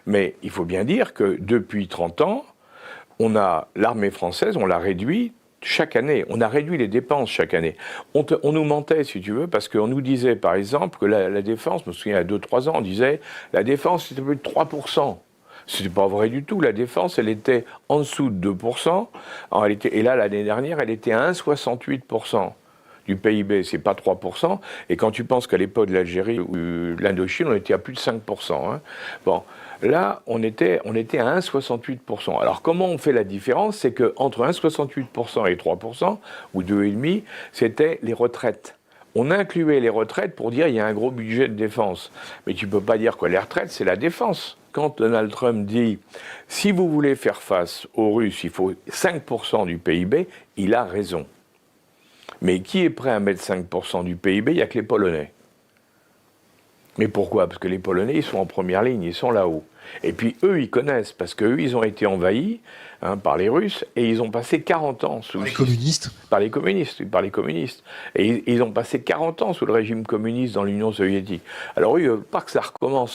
Mais il faut bien dire que depuis 30 ans, on a l'armée française, on l'a réduit chaque année. On a réduit les dépenses chaque année. On nous mentait, si tu veux, parce qu'on nous disait, par exemple, que la défense, je me souviens, il y a 2-3 ans, on disait la défense, c'était plus de 3%. C'était pas vrai du tout. La défense, elle était en dessous de 2%. Et là, l'année dernière, elle était à 1,68% du PIB, c'est pas 3%. Et quand tu penses qu'à l'époque de l'Algérie ou de l'Indochine, on était à plus de 5%. Hein. Bon, là, on était à 1,68%. Alors, comment on fait la différence? C'est qu'entre 1,68% et 3%, ou 2,5%, c'était les retraites. On incluait les retraites pour dire qu'il y a un gros budget de défense. Mais tu ne peux pas dire que les retraites, c'est la défense. Quand Donald Trump dit « si vous voulez faire face aux Russes, il faut 5% du PIB », il a raison. Mais qui est prêt à mettre 5% du PIB? Il n'y a que les Polonais. Mais pourquoi? Parce que les Polonais, ils sont en première ligne, ils sont là-haut. Et puis eux, ils connaissent, parce qu'eux, ils ont été envahis par les Russes, et ils ont passé 40 ans sous les communistes. Par les communistes. Et ils ont passé 40 ans sous le régime communiste dans l'Union soviétique. Alors oui, pas que ça recommence.